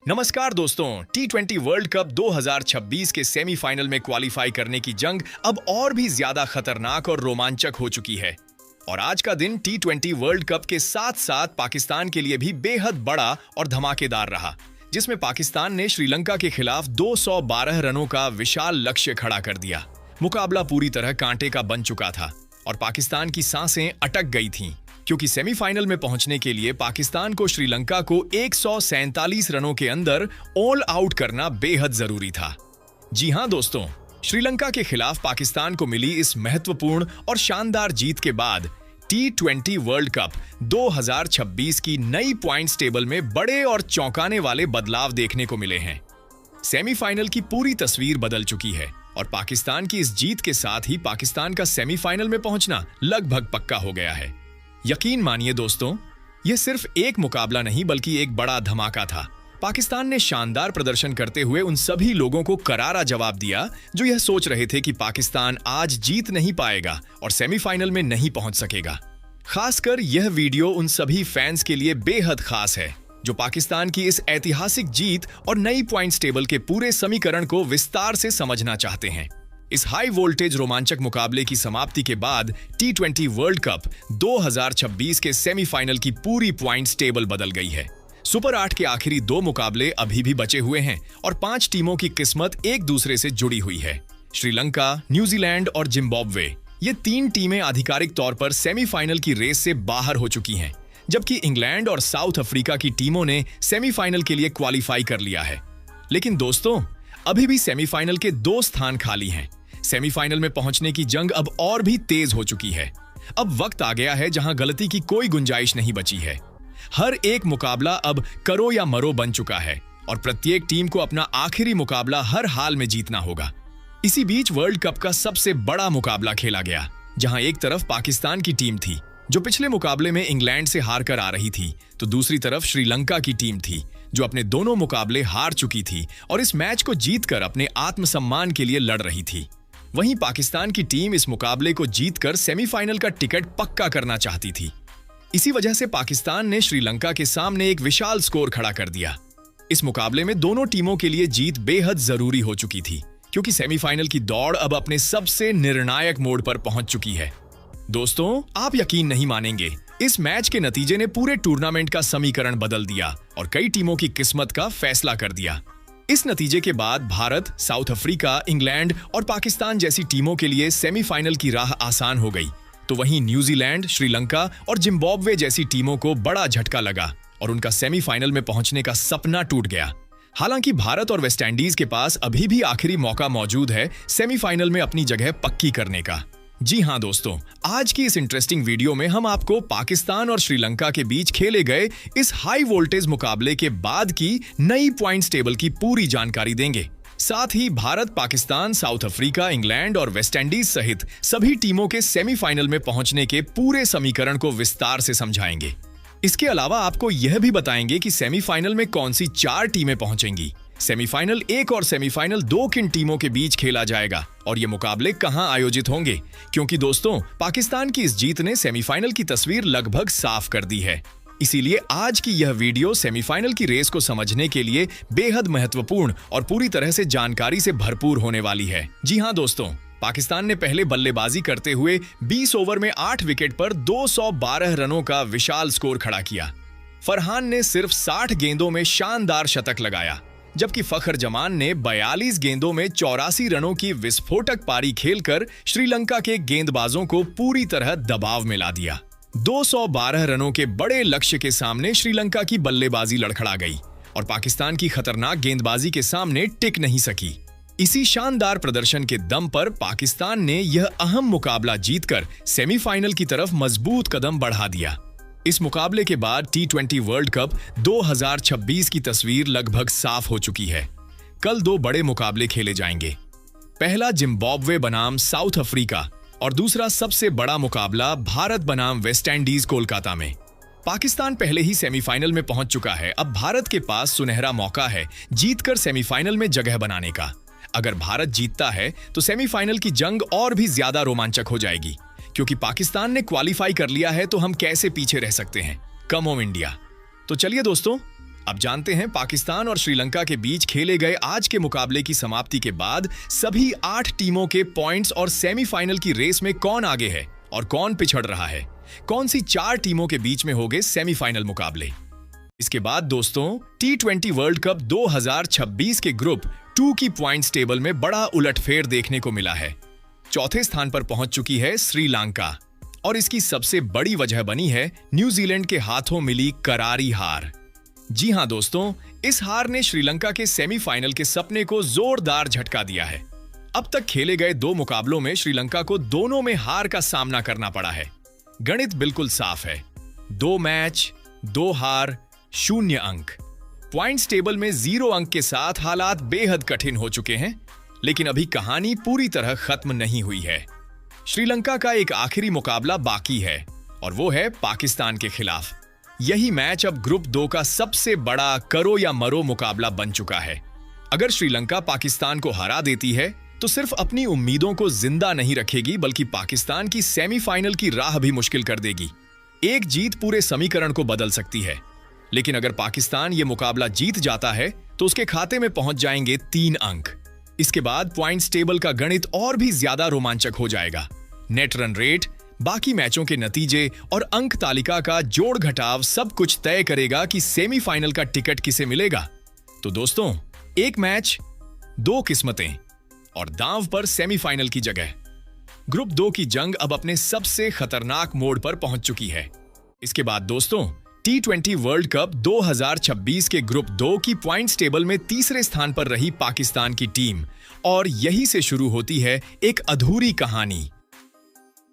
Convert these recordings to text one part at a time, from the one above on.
नमस्कार दोस्तों, T20 world cup 2026 के सेमीफाइनल में क्वालिफाई करने की जंग अब और भी ज्यादा खतरनाक और रोमांचक हो चुकी है। और आज का दिन T20 वर्ल्ड कप के साथ साथ पाकिस्तान के लिए भी बेहद बड़ा और धमाकेदार रहा, जिसमें पाकिस्तान ने श्रीलंका के खिलाफ 212 रनों का विशाल लक्ष्य खड़ा कर दिया। मुकाबला पूरी तरह कांटे का बन चुका था और पाकिस्तान की सांसें अटक गई थीं, क्योंकि सेमीफाइनल में पहुंचने के लिए पाकिस्तान को श्रीलंका को 147 रनों के अंदर ऑल आउट करना बेहद जरूरी था। जी हां दोस्तों, श्रीलंका के खिलाफ पाकिस्तान को मिली इस महत्वपूर्ण और शानदार जीत के बाद T20 वर्ल्ड कप 2026 की नई पॉइंट्स टेबल में बड़े और चौंकाने वाले बदलाव देखने को मिले हैं। सेमीफाइनल की पूरी तस्वीर बदल चुकी है और पाकिस्तान की इस जीत के साथ ही पाकिस्तान का सेमीफाइनल में पहुंचना लगभग पक्का हो गया है। यकीन मानिए दोस्तों, यह सिर्फ एक मुकाबला नहीं बल्कि एक बड़ा धमाका था। पाकिस्तान ने शानदार प्रदर्शन करते हुए उन सभी लोगों को करारा जवाब दिया जो यह सोच रहे थे कि पाकिस्तान आज जीत नहीं पाएगा और सेमीफाइनल में नहीं पहुंच सकेगा। खासकर यह वीडियो उन सभी फैंस के लिए बेहद खास है जो पाकिस्तान की इस ऐतिहासिक जीत और नई पॉइंट्स टेबल के पूरे समीकरण को विस्तार से समझना चाहते हैं। इस हाई वोल्टेज रोमांचक मुकाबले की समाप्ति के बाद T20 वर्ल्ड कप 2026 के सेमीफाइनल की पूरी पॉइंट्स टेबल बदल गई है। सुपर 8 के आखिरी 2 मुकाबले अभी भी बचे हुए हैं और 5 टीमों की किस्मत एक दूसरे से जुड़ी हुई है। श्रीलंका, न्यूजीलैंड और जिम्बाब्वे, ये 3 टीमें आधिकारिक तौर पर सेमीफाइनल की रेस से बाहर हो चुकी हैं, जबकि इंग्लैंड और साउथ अफ्रीका की टीमों ने सेमीफाइनल के लिए क्वालिफाई कर लिया है। लेकिन दोस्तों, अभी भी सेमीफाइनल के 2 स्थान खाली हैं। सेमीफाइनल में पहुंचने की जंग अब और भी तेज हो चुकी है। अब वक्त आ गया है जहां गलती की कोई गुंजाइश नहीं बची है। हर एक मुकाबला अब करो या मरो बन चुका है और प्रत्येक टीम को अपना आखिरी मुकाबला हर हाल में जीतना होगा। इसी बीच वर्ल्ड कप का सबसे बड़ा मुकाबला खेला गया, जहां एक तरफ पाकिस्तान की टीम थी जो पिछले मुकाबले में इंग्लैंड से हार कर आ रही थी, तो दूसरी तरफ श्रीलंका की टीम थी जो अपने दोनों मुकाबले हार चुकी थी और इस मैच को जीतकर अपने आत्मसम्मान के लिए लड़ रही थी। वहीं पाकिस्तान की टीम इस मुकाबले को जीतकर सेमीफाइनल का टिकट पक्का करना चाहती थी। इसी वजह से पाकिस्तान ने श्रीलंका के सामने एक विशाल स्कोर खड़ा कर दिया। इस मुकाबले में दोनों टीमों के लिए जीत बेहद जरूरी हो चुकी थी, क्योंकि सेमीफाइनल की दौड़ अब अपने सबसे निर्णायक मोड़ पर पहुंच चुकी है। दोस्तों, आप यकीन नहीं मानेंगे, इस मैच के नतीजे ने पूरे टूर्नामेंट का समीकरण बदल दिया और कई टीमों की किस्मत का फैसला कर दिया। इस नतीजे के बाद भारत, साउथ अफ्रीका, इंग्लैंड और पाकिस्तान जैसी टीमों के लिए सेमीफाइनल की राह आसान हो गई, तो वहीं न्यूजीलैंड, श्रीलंका और जिम्बाब्वे जैसी टीमों को बड़ा झटका लगा और उनका सेमीफाइनल में पहुंचने का सपना टूट गया। हालांकि भारत और वेस्टइंडीज के पास अभी भी आखिरी मौका मौजूद है सेमीफाइनल में अपनी जगह पक्की करने का। जी हां दोस्तों, आज की इस इंटरेस्टिंग वीडियो में हम आपको पाकिस्तान और श्रीलंका के बीच खेले गए इस हाई वोल्टेज मुकाबले के बाद की नई पॉइंट्स टेबल की पूरी जानकारी देंगे। साथ ही Bharat, Pakistan, South Africa, England और वेस्टइंडीज सहित सभी टीमों के सेमीफाइनल में पहुंचने के पूरे समीकरण को विस्तार से समझाएंगे। इसके अलावा आपको यह भी बताएंगे कि सेमीफाइनल में कौन सी 4 टीमें पहुंचेंगी, सेमीफाइनल 1 और सेमीफाइनल 2 किन टीमों के बीच खेला जाएगा और ये मुकाबले कहां आयोजित होंगे, क्योंकि दोस्तों, पाकिस्तान की इस जीत ने सेमीफाइनल की तस्वीर लगभग साफ कर दी है। इसीलिए आज की यह वीडियो सेमीफाइनल की रेस को समझने के लिए बेहद महत्वपूर्ण और पूरी तरह से जानकारी से भरपूर होने वाली है। जी हां दोस्तों, पाकिस्तान ने पहले बल्लेबाजी करते हुए 20 ओवर में 8 विकेट पर 212 रनों का विशाल स्कोर खड़ा किया। फरहान ने सिर्फ 60 गेंदों में शानदार शतक लगाया, जबकि फखर जमान ने 42 गेंदों में 84 रनों की विस्फोटक पारी खेलकर श्रीलंका के गेंदबाजों को पूरी तरह दबाव में ला दिया। 212 रनों के बड़े लक्ष्य के सामने श्रीलंका की बल्लेबाजी लड़खड़ा गई और पाकिस्तान की खतरनाक गेंदबाजी के सामने टिक नहीं सकी। इसी शानदार प्रदर्शन के दम पर पाकिस्तान ने यह अहम मुकाबला जीतकर सेमीफाइनल की तरफ मजबूत कदम बढ़ा दिया। इस मुकाबले के बाद T20 वर्ल्ड कप 2026 की तस्वीर लगभग साफ हो चुकी है। कल 2 बड़े मुकाबले खेले जाएंगे। पहला जिम्बाब्वे बनाम साउथ अफ्रीका और दूसरा सबसे बड़ा मुकाबला भारत बनाम वेस्टइंडीज कोलकाता में। पाकिस्तान पहले ही सेमीफाइनल में पहुंच चुका है। अब भारत के पास सुनहरा मौका है जीतकर सेमीफाइनल में जगह बनाने का। अगर भारत जीतता है तो सेमीफाइनल की जंग और भी ज्यादा रोमांचक हो जाएगी, क्योंकि पाकिस्तान ने क्वालिफाई कर लिया है तो हम कैसे पीछे रह सकते हैं। Come on India. तो चलिए दोस्तों, अब जानते हैं पाकिस्तान और श्रीलंका के बीच खेले गए आज के मुकाबले की समाप्ति के बाद सभी 8 टीमों के पॉइंट्स और सेमीफाइनल की रेस में कौन आगे है और कौन पिछड़ रहा है। कौन सी 4 टीमों के बीच में होंगे सेमीफाइनल मुकाबले। इसके बाद दोस्तों T20 वर्ल्ड कप 2026 के ग्रुप 2 की पॉइंट्स टेबल में बड़ा उलटफेर देखने को मिला है। चौथे स्थान पर पहुंच चुकी है श्रीलंका और इसकी सबसे बड़ी वजह बनी है न्यूजीलैंड के हाथों मिली करारी हार। जी हां दोस्तों, इस हार ने श्रीलंका के सेमीफाइनल के सपने को जोरदार झटका दिया है। अब तक खेले गए 2 मुकाबलों में श्रीलंका को दोनों में हार का सामना करना पड़ा है। गणित बिल्कुल साफ है, 2 मैच 2 हार 0 अंक। पॉइंट्स टेबल में 0 अंक के साथ हालात बेहद कठिन हो चुके हैं, लेकिन अभी कहानी पूरी तरह खत्म नहीं हुई है। श्रीलंका का एक आखिरी मुकाबला बाकी है और वो है पाकिस्तान के खिलाफ। यही मैच अब ग्रुप 2 का सबसे बड़ा करो या मरो मुकाबला बन चुका है। अगर श्रीलंका पाकिस्तान को हरा देती है तो सिर्फ अपनी उम्मीदों को जिंदा नहीं रखेगी, बल्कि पाकिस्तान की सेमीफाइनल की राह भी मुश्किल कर देगी। एक जीत पूरे समीकरण को बदल सकती है, लेकिन अगर पाकिस्तान यह मुकाबला जीत जाता है तो उसके खाते में पहुंच जाएंगे 3 अंक। इसके बाद पॉइंट्स टेबल का गणित और भी ज्यादा रोमांचक हो जाएगा। नेट रन रेट, बाकी मैचों के नतीजे और अंक तालिका का जोड़ घटाव सब कुछ तय करेगा कि सेमीफाइनल का टिकट किसे मिलेगा। तो दोस्तों, एक मैच 2 किस्मतें और दांव पर सेमीफाइनल की जगह। ग्रुप 2 की जंग अब अपने सबसे खतरनाक मोड़ पर पहुंच चुकी है। इसके बाद दोस्तों T20 वर्ल्ड कप 2026 के ग्रुप 2 की पॉइंट्स टेबल में तीसरे स्थान पर रही पाकिस्तान की टीम, और यहीं से शुरू होती है एक अधूरी कहानी।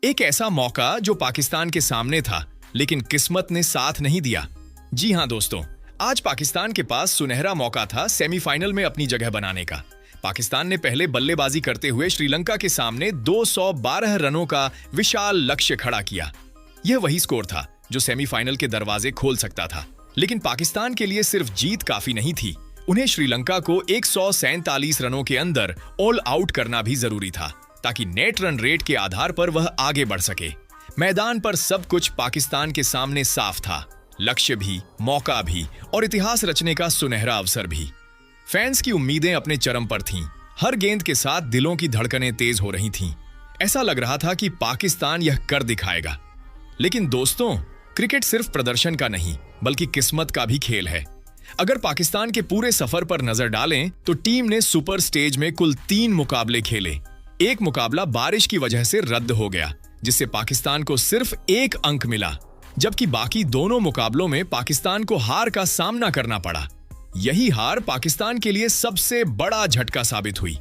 एक ऐसा मौका जो पाकिस्तान के सामने था, लेकिन किस्मत ने साथ नहीं दिया। जी हां दोस्तों, आज पाकिस्तान के पास सुनहरा मौका था सेमीफाइनल में अपनी जगह बनाने का। पाकिस्तान ने पहले बल्लेबाजी करते हुए श्रीलंका के सामने 212 रनों का विशाल लक्ष्य खड़ा किया। यह वही स्कोर था जो सेमीफाइनल के दरवाजे खोल सकता था, लेकिन पाकिस्तान के लिए सिर्फ जीत काफी नहीं थी। उन्हें श्रीलंका को 147 रनों के अंदर ऑल आउट करना भी जरूरी था, ताकि नेट रन रेट के आधार पर वह आगे बढ़ सके। मैदान पर सब कुछ पाकिस्तान के सामने साफ था, लक्ष्य भी, मौका भी और इतिहास रचने का सुनहरा अवसर भी। फैंस की उम्मीदें अपने चरम पर थीं। हर गेंद के साथ दिलों की धड़कनें तेज हो रही थीं। ऐसा लग रहा था कि पाकिस्तान यह कर दिखाएगा। लेकिन दोस्तों, क्रिकेट सिर्फ प्रदर्शन का नहीं, बल्कि किस्मत का भी खेल है। अगर पाकिस्तान के पूरे सफर पर नजर डालें तो टीम ने सुपर स्टेज में कुल 3 मुकाबले खेले। एक मुकाबला बारिश की वजह से रद्द हो गया, जिससे पाकिस्तान को सिर्फ 1 अंक मिला, जबकि बाकी दोनों मुकाबलों में पाकिस्तान को हार का सामना करना पड़ा। यही हार पाकिस्तान के लिए सबसे बड़ा झटका साबित हुई।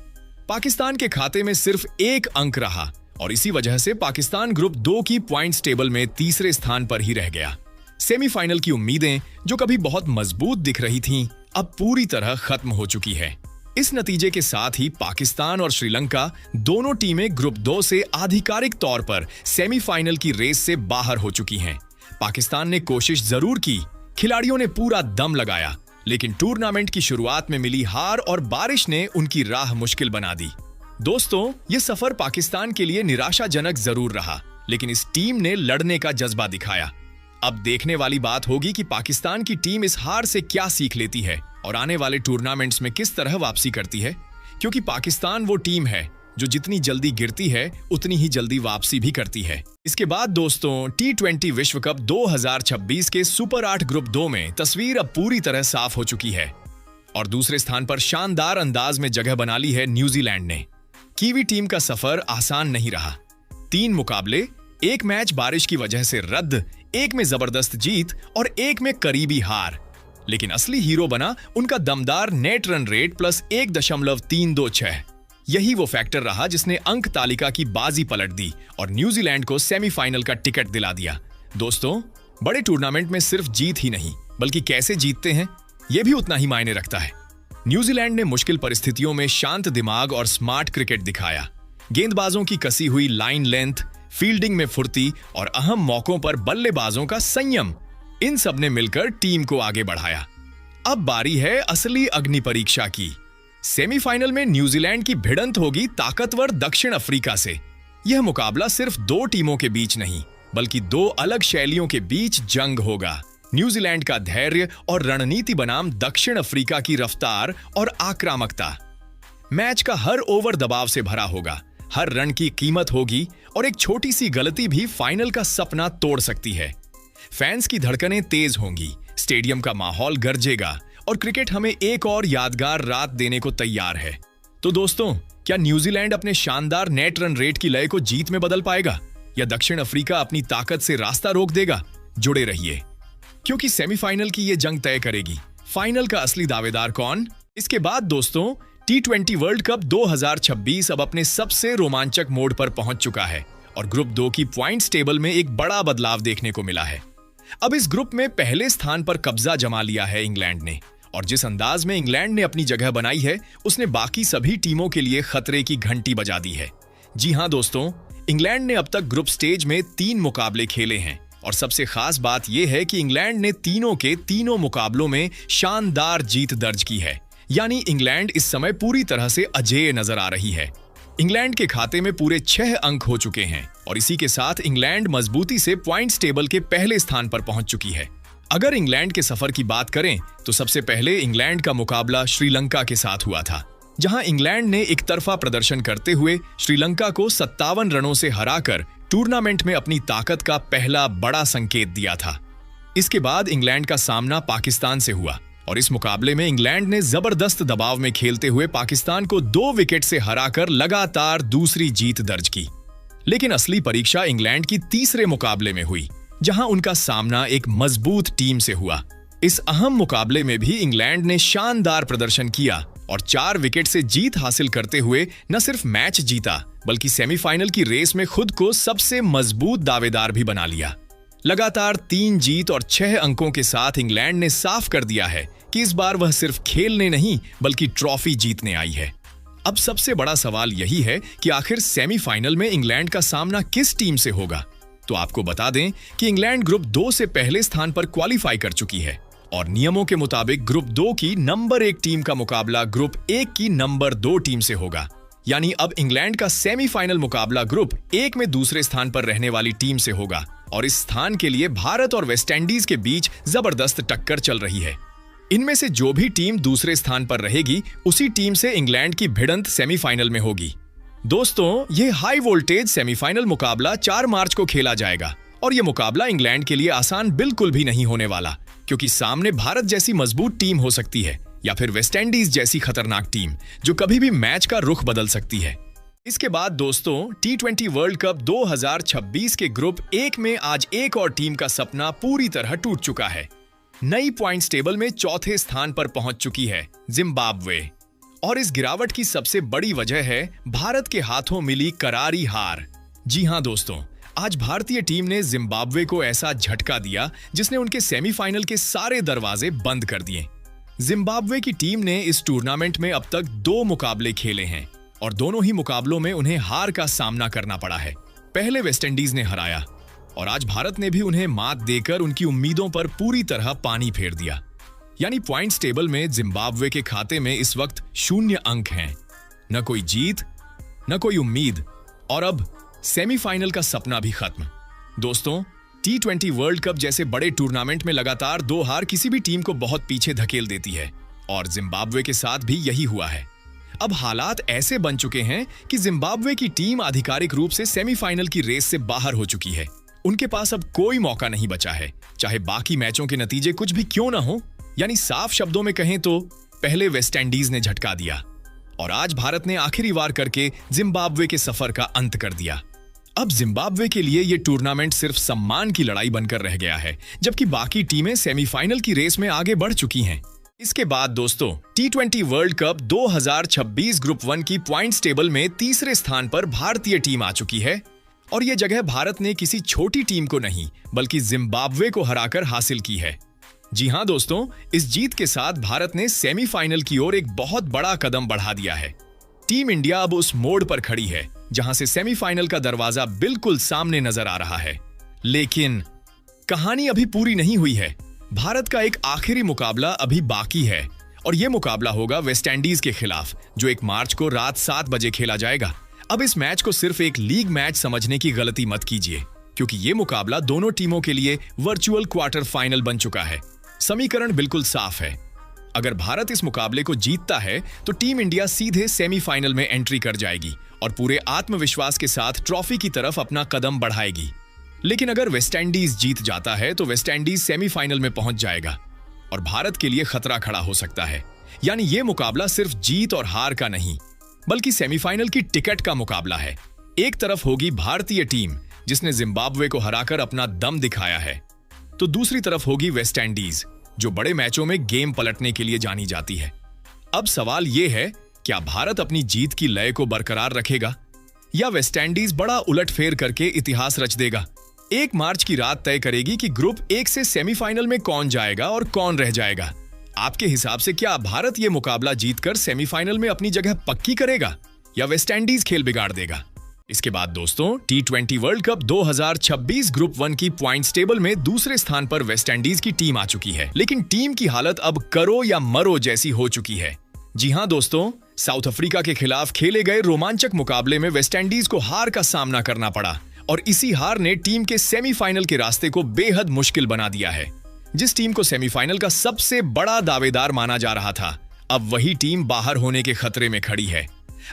पाकिस्तान के खाते में सिर्फ 1 अंक रहा और इसी वजह से पाकिस्तान ग्रुप 2 की पॉइंट्स टेबल में तीसरे स्थान पर ही रह गया। सेमीफाइनल की उम्मीदें जो कभी बहुत मजबूत दिख रही थीं, अब पूरी तरह खत्म हो चुकी है। इस नतीजे के साथ ही पाकिस्तान और श्रीलंका दोनों टीमें ग्रुप 2 से आधिकारिक तौर पर सेमीफाइनल की रेस से बाहर हो चुकी हैं। पाकिस्तान ने कोशिश जरूर की, खिलाड़ियों ने पूरा दम लगाया, लेकिन टूर्नामेंट की शुरुआत में मिली हार और बारिश ने उनकी राह मुश्किल बना दी। दोस्तों, यह सफर पाकिस्तान के लिए निराशाजनक जरूर रहा, लेकिन इस टीम ने लड़ने का जज्बा दिखाया। अब देखने वाली बात होगी कि पाकिस्तान की टीम इस हार से क्या सीख लेती है और आने वाले टूर्नामेंट्स में किस तरह वापसी करती है, क्योंकि पाकिस्तान वो टीम है जो जितनी जल्दी गिरती है उतनी ही जल्दी वापसी भी करती है। इसके बाद दोस्तों, T20 विश्व कप 2026 के सुपर 8 ग्रुप 2 में तस्वीर अब पूरी तरह साफ हो चुकी है और दूसरे स्थान पर शानदार अंदाज में जगह बना ली है न्यूजीलैंड ने। कीवी टीम का सफर आसान नहीं रहा। 3 मुकाबले, 1 मैच बारिश की वजह से रद्द, 1 में जबरदस्त जीत और 1 में करीबी हार। लेकिन असली हीरो बना उनका दमदार नेट रन रेट प्लस 1.326। यही वो फैक्टर रहा जिसने अंक तालिका की बाजी पलट दी और न्यूजीलैंड को सेमीफाइनल का टिकट दिला दिया। दोस्तों, बड़े टूर्नामेंट में सिर्फ जीत ही नहीं, बल्कि कैसे जीतते हैं यह भी उतना ही मायने रखता है। न्यूजीलैंड ने मुश्किल परिस्थितियों में शांत दिमाग और स्मार्ट क्रिकेट दिखाया। गेंदबाजों की कसी हुई लाइन लेंथ, फील्डिंग में फुर्ती और अहम मौकों पर बल्लेबाजों का संयम, इन सब ने मिलकर टीम को आगे बढ़ाया। अब बारी है असली अग्नि परीक्षा की। सेमीफाइनल में न्यूजीलैंड की भिड़ंत होगी ताकतवर दक्षिण अफ्रीका से। यह मुकाबला सिर्फ 2 टीमों के बीच नहीं, बल्कि 2 अलग शैलियों के बीच जंग होगा। न्यूजीलैंड का धैर्य और रणनीति बनाम दक्षिण अफ्रीका की रफ्तार और आक्रामकता। मैच का हर ओवर दबाव से भरा होगा, हर रन की कीमत होगी और एक छोटी सी गलती भी फाइनल का सपना तोड़ सकती है। फैंस की धड़कनें तेज होंगी, स्टेडियम का माहौल गरजेगा और क्रिकेट हमें एक और यादगार रात देने को तैयार है। तो दोस्तों, क्या न्यूजीलैंड अपने शानदार नेट रन रेट की लय को जीत में बदल पाएगा या दक्षिण अफ्रीका अपनी ताकत से रास्ता रोक देगा? जुड़े रहिए, क्योंकि सेमीफाइनल की यह जंग तय करेगी फाइनल का असली दावेदार कौन। इसके बाद दोस्तों, T20 वर्ल्ड कप 2026 अब अपने सबसे रोमांचक मोड पर पहुंच चुका है और ग्रुप 2 की पॉइंट्स टेबल में एक बड़ा बदलाव देखने को मिला है। अब इस ग्रुप में पहले स्थान पर कब्जा जमा लिया है इंग्लैंड ने, और जिस अंदाज में इंग्लैंड ने अपनी जगह बनाई है उसने बाकी सभी टीमों के लिए खतरे की घंटी बजा दी है। जी हां दोस्तों, इंग्लैंड ने अब तक ग्रुप स्टेज में 3 मुकाबले खेले हैं और सबसे खास बात यह है कि इंग्लैंड ने तीनों के तीनों मुकाबलों में शानदार जीत दर्ज की है। यानी इंग्लैंड इस समय पूरी तरह से अजेय नजर आ रही है। इंग्लैंड के खाते में पूरे 6 अंक हो चुके हैं और इसी के साथ इंग्लैंड मजबूती से पॉइंट्स टेबल के पहले स्थान पर पहुंच चुकी है। अगर इंग्लैंड के सफर की बात करें तो सबसे पहले इंग्लैंड का मुकाबला श्रीलंका के साथ हुआ था, जहां इंग्लैंड ने एक तरफा प्रदर्शन करते हुए श्रीलंका को 57 रनों से हराकर टूर्नामेंट में अपनी ताकत का पहला बड़ा संकेत दिया था। इसके बाद इंग्लैंड का सामना पाकिस्तान से हुआ और इस मुकाबले में इंग्लैंड ने जबरदस्त दबाव में खेलते हुए पाकिस्तान को 2 विकेट से हराकर लगातार दूसरी जीत दर्ज की। लेकिन असली परीक्षा इंग्लैंड की तीसरे मुकाबले में हुई, जहां उनका सामना एक मजबूत टीम से हुआ। इस अहम मुकाबले में भी इंग्लैंड ने शानदार प्रदर्शन किया और 4 विकेट से जीत हासिल करते हुए न सिर्फ मैच जीता बल्कि सेमीफाइनल की रेस में खुद को सबसे मजबूत दावेदार भी बना लिया। लगातार 3 जीत और 6 अंकों के साथ इंग्लैंड ने साफ कर दिया है कि इस बार वह सिर्फ खेलने नहीं बल्कि ट्रॉफी जीतने आई है। अब सबसे बड़ा सवाल यही है कि आखिर सेमीफाइनल में इंग्लैंड का सामना किस टीम से होगा। तो आपको बता दें कि इंग्लैंड ग्रुप 2 से पहले स्थान पर क्वालिफाई कर चुकी है और नियमों के मुताबिक ग्रुप 2 की नंबर 1 टीम का मुकाबला ग्रुप 1 की नंबर 2 टीम से होगा। यानी अब इंग्लैंड का सेमीफाइनल मुकाबला ग्रुप 1 में दूसरे स्थान पर रहने वाली टीम से होगा और इस स्थान के लिए भारत और वेस्टइंडीज के बीच जबरदस्त टक्कर चल रही है। इनमें से जो भी टीम दूसरे स्थान पर रहेगी उसी टीम से इंग्लैंड की भिड़ंत सेमीफाइनल में होगी। दोस्तों, यह हाई वोल्टेज सेमीफाइनल मुकाबला 4 मार्च को खेला जाएगा और यह मुकाबला इंग्लैंड के लिए आसान बिल्कुल भी नहीं होने वाला, क्योंकि सामने भारत जैसी मजबूत टीम हो सकती है या फिर वेस्टइंडीज जैसी खतरनाक टीम जो कभी भी मैच का रुख बदल सकती है। इसके बाद दोस्तों, T20 वर्ल्ड कप 2026 के ग्रुप 1 में आज एक और टीम का सपना पूरी तरह टूट चुका है। नई पॉइंट्स टेबल में चौथे स्थान पर पहुंच चुकी है जिम्बाब्वे, और इस गिरावट की सबसे बड़ी वजह है भारत के हाथों मिली करारी हार। जी हां दोस्तों, आज भारतीय टीम ने जिम्बाब्वे को ऐसा झटका दिया जिसने उनके सेमीफाइनल के सारे दरवाजे बंद कर दिए। जिम्बाब्वे की टीम ने इस टूर्नामेंट में अब तक 2 मुकाबले खेले हैं और दोनों ही मुकाबलों में उन्हें हार का सामना करना पड़ा है। पहले वेस्टइंडीज ने हराया और आज भारत ने भी उन्हें मात देकर उनकी उम्मीदों पर पूरी तरह पानी फेर दिया। यानी पॉइंट्स टेबल में जिम्बाब्वे के खाते में इस वक्त 0 अंक हैं, न कोई जीत न कोई उम्मीद, और अब सेमीफाइनल का सपना भी खत्म। दोस्तों, T20 वर्ल्ड कप जैसे बड़े टूर्नामेंट में लगातार 2 हार किसी भी टीम को बहुत पीछे धकेल देती है और जिम्बाब्वे के साथ भी यही हुआ है। अब हालात ऐसे बन चुके हैं कि जिम्बाब्वे की टीम आधिकारिक रूप से सेमीफाइनल की रेस से बाहर हो चुकी है। उनके पास अब कोई मौका नहीं बचा है, चाहे बाकी मैचों के नतीजे कुछ भी क्यों ना हो। यानी साफ शब्दों में कहें तो पहले वेस्टइंडीज ने झटका दिया और आज भारत ने आखिरी वार करके जिम्बाब्वे के सफर का अंत कर दिया। अब जिम्बाब्वे के लिए यह टूर्नामेंट सिर्फ सम्मान की लड़ाई बनकर रह गया है, जबकि बाकी टीमें सेमीफाइनल की रेस में आगे बढ़ चुकी हैं। इसके बाद दोस्तों, T20 वर्ल्ड कप 2026 ग्रुप 1 की पॉइंट्स टेबल में तीसरे स्थान पर भारतीय टीम आ चुकी है और यह जगह भारत ने किसी छोटी टीम को नहीं बल्कि जिम्बाब्वे को हराकर हासिल की है। जी हां दोस्तों, इस जीत के साथ भारत ने सेमीफाइनल की ओर एक बहुत बड़ा कदम बढ़ा दिया है। टीम इंडिया अब उस मोड़ पर खड़ी है जहां से सेमीफाइनल का दरवाजा बिल्कुल सामने नजर आ रहा है। लेकिन कहानी अभी पूरी नहीं हुई है। भारत का एक आखिरी मुकाबला अभी बाकी है और यह मुकाबला होगा वेस्टइंडीज के खिलाफ, जो 1 मार्च को रात 7 बजे खेला जाएगा। अब इस मैच को सिर्फ एक लीग मैच समझने की गलती मत कीजिए। क्योंकि ये मुकाबला दोनों टीमों के लिए वर्चुअल क्वार्टर फाइनल बन चुका है। समीकरण बिल्कुल साफ है। अगर भारत इस मुकाबले को जीतता है तो टीम इंडिया सीधे सेमीफाइनल में एंट्री कर जाएगी और पूरे आत्मविश्वास के साथ ट्रॉफी की तरफ अपना कदम बढ़ाएगी। लेकिन अगर वेस्टइंडीज जीत जाता है तो वेस्टइंडीज सेमीफाइनल में पहुंच जाएगा और भारत के लिए खतरा खड़ा हो सकता है। यानी यह मुकाबला सिर्फ जीत और हार का नहीं, बल्कि सेमीफाइनल की टिकट का मुकाबला है। एक तरफ होगी भारतीय टीम जिसने जिम्बाब्वे को हराकर अपना दम दिखाया है, तो दूसरी तरफ होगी वेस्टइंडीज जो बड़े मैचों में गेम पलटने के लिए जानी जाती है। अब सवाल यह है, क्या भारत अपनी जीत की लय को बरकरार रखेगा या वेस्टइंडीज बड़ा उलटफेर करके इतिहास रच देगा? 1 मार्च की रात तय करेगी कि ग्रुप 1 से सेमीफाइनल में कौन जाएगा और कौन रह जाएगा। आपके हिसाब से क्या भारत यह मुकाबला जीतकर सेमीफाइनल में अपनी जगह पक्की करेगा या वेस्टइंडीज खेल बिगाड़ देगा? इसके बाद दोस्तों, T20 वर्ल्ड कप 2026 ग्रुप 1 की पॉइंट्स टेबल में दूसरे स्थान पर वेस्टइंडीज की टीम आ चुकी है। लेकिन टीम की हालत अब करो या मरो जैसी हो चुकी है। जी हां दोस्तों, साउथ अफ्रीका के खिलाफ खेले गए रोमांचक मुकाबले में वेस्टइंडीज को हार का सामना करना पड़ा और इसी हार ने टीम के सेमीफाइनल के रास्ते को बेहद मुश्किल बना दिया है। जिस टीम को सेमीफाइनल का सबसे बड़ा दावेदार माना जा रहा था, अब वही टीम बाहर होने के खतरे में खड़ी है।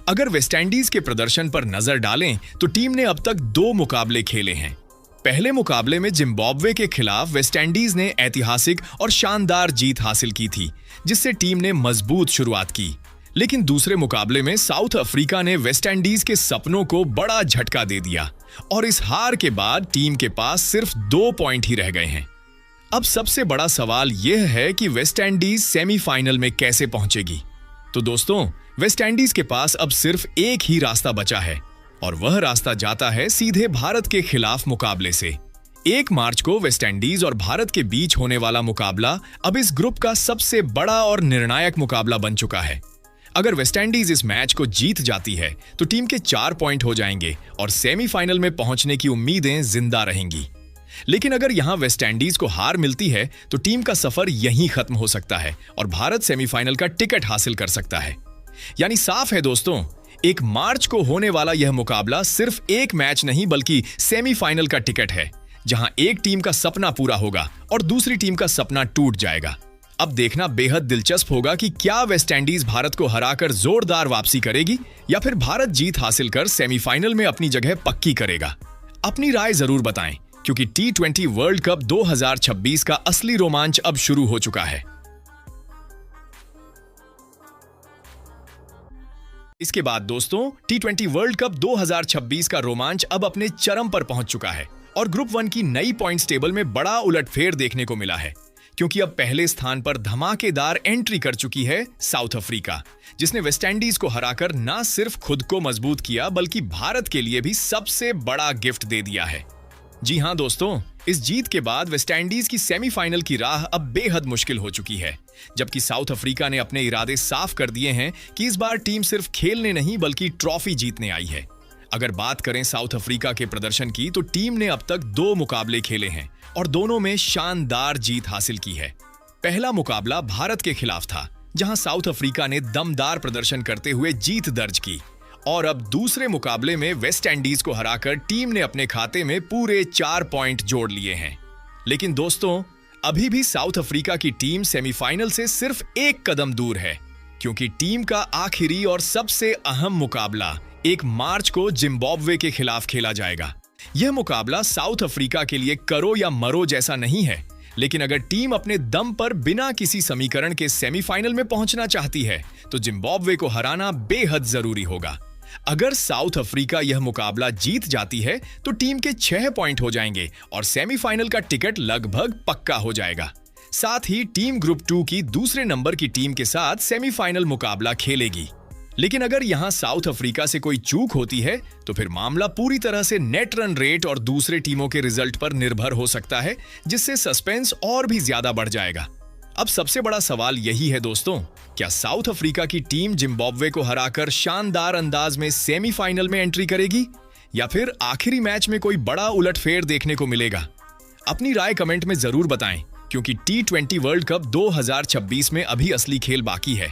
अगर वेस्टइंडीज के प्रदर्शन पर नजर डालें तो टीम ने अब तक 2 मुकाबले खेले हैं। पहले मुकाबले में जिम्बाब्वे के खिलाफ वेस्टइंडीज ने ऐतिहासिक और शानदार जीत हासिल की थी, जिससे टीम ने मजबूत शुरुआत की। लेकिन दूसरे मुकाबले में साउथ अफ्रीका ने वेस्टइंडीज के सपनों को बड़ा झटका दे दिया और इस हार के बाद टीम के पास सिर्फ 2 पॉइंट ही रह गए हैं। अब सबसे बड़ा सवाल यह है कि वेस्टइंडीज सेमीफाइनल में कैसे पहुंचेगी। तो दोस्तों, वेस्टइंडीज के पास अब सिर्फ एक ही रास्ता बचा है और वह रास्ता जाता है सीधे भारत के खिलाफ मुकाबले से। 1 मार्च को वेस्टइंडीज और भारत के बीच होने वाला मुकाबला अब इस ग्रुप का सबसे बड़ा और निर्णायक मुकाबला बन चुका है। अगर वेस्टइंडीज इस मैच को जीत जाती है तो टीम के 4 पॉइंट हो जाएंगे और सेमीफाइनल में पहुंचने की उम्मीदें जिंदा रहेंगी। लेकिन अगर यहां वेस्टइंडीज को हार मिलती है तो टीम का सफर यहीं खत्म हो सकता है और भारत सेमीफाइनल का टिकट हासिल कर सकता है। यानी साफ है दोस्तों, 1 मार्च को होने वाला यह मुकाबला सिर्फ एक मैच नहीं बल्कि सेमीफाइनल का टिकट है, जहां एक टीम का सपना पूरा होगा और दूसरी टीम का सपना टूट जाएगा। अब देखना बेहद दिलचस्प होगा कि क्या वेस्टइंडीज भारत को हराकर जोरदार वापसी करेगी या फिर भारत जीत हासिल कर सेमीफाइनल में अपनी जगह पक्की करेगा। अपनी राय जरूर बताएं, क्योंकि T20 वर्ल्ड कप 2026 का असली रोमांच अब शुरू हो चुका है। इसके बाद दोस्तों, T20 वर्ल्ड कप 2026 का रोमांच अब अपने चरम पर पहुंच चुका है और ग्रुप 1 की नई पॉइंट्स टेबल में बड़ा उलटफेर देखने को मिला है, क्योंकि अब पहले स्थान पर धमाकेदार एंट्री कर चुकी है साउथ अफ्रीका, जिसने वेस्टइंडीज को हराकर न सिर्फ खुद को मजबूत किया बल्कि भारत के लिए भी सबसे बड़ा गिफ्ट दे दिया है। जी हां दोस्तों, इस जीत के बाद वेस्टइंडीज की सेमीफाइनल की राह अब बेहद मुश्किल हो चुकी है, जबकि साउथ अफ्रीका ने अपने इरादे साफ कर दिए हैं कि इस बार टीम सिर्फ खेलने नहीं बल्कि ट्रॉफी जीतने आई है। अगर बात करें साउथ अफ्रीका के प्रदर्शन की, तो टीम ने अब तक 2 मुकाबले खेले हैं और दोनों में शानदार जीत हासिल की है। पहला मुकाबला भारत के खिलाफ था, जहां साउथ अफ्रीका ने दमदार प्रदर्शन करते हुए जीत दर्ज की, और अब दूसरे मुकाबले में वेस्टइंडीज को हराकर टीम ने अपने खाते में पूरे 4 पॉइंट जोड़ लिए हैं। लेकिन दोस्तों, अभी भी साउथ अफ्रीका की टीम सेमीफाइनल से सिर्फ 1 कदम दूर है, क्योंकि टीम का आखिरी और सबसे अहम मुकाबला 1 मार्च को जिम्बाब्वे के खिलाफ खेला जाएगा। यह मुकाबला साउथ अफ्रीका के लिए करो या मरो जैसा नहीं है, लेकिन अगर टीम अपने दम पर बिना किसी समीकरण के सेमीफाइनल में पहुंचना चाहती है तो जिम्बाब्वे को हराना बेहद जरूरी होगा। अगर साउथ अफ्रीका यह मुकाबला जीत जाती है तो टीम के 6 पॉइंट हो जाएंगे और सेमीफाइनल का टिकट लगभग पक्का हो जाएगा। साथ ही टीम ग्रुप 2 की दूसरे नंबर की टीम के साथ सेमीफाइनल मुकाबला खेलेगी। लेकिन अगर यहां साउथ अफ्रीका से कोई चूक होती है तो फिर मामला पूरी तरह से नेट रन रेट और दूसरे टीमों के रिजल्ट पर निर्भर हो सकता है, जिससे सस्पेंस और भी ज्यादा बढ़ जाएगा। अब सबसे बड़ा सवाल यही है दोस्तों, क्या साउथ अफ्रीका की टीम जिम्बाब्वे को हराकर शानदार अंदाज में सेमीफाइनल में एंट्री करेगी या फिर आखिरी मैच में कोई बड़ा उलटफेर देखने को मिलेगा? अपनी राय कमेंट में जरूर बताएं, क्योंकि T20 वर्ल्ड कप 2026 में अभी असली खेल बाकी है।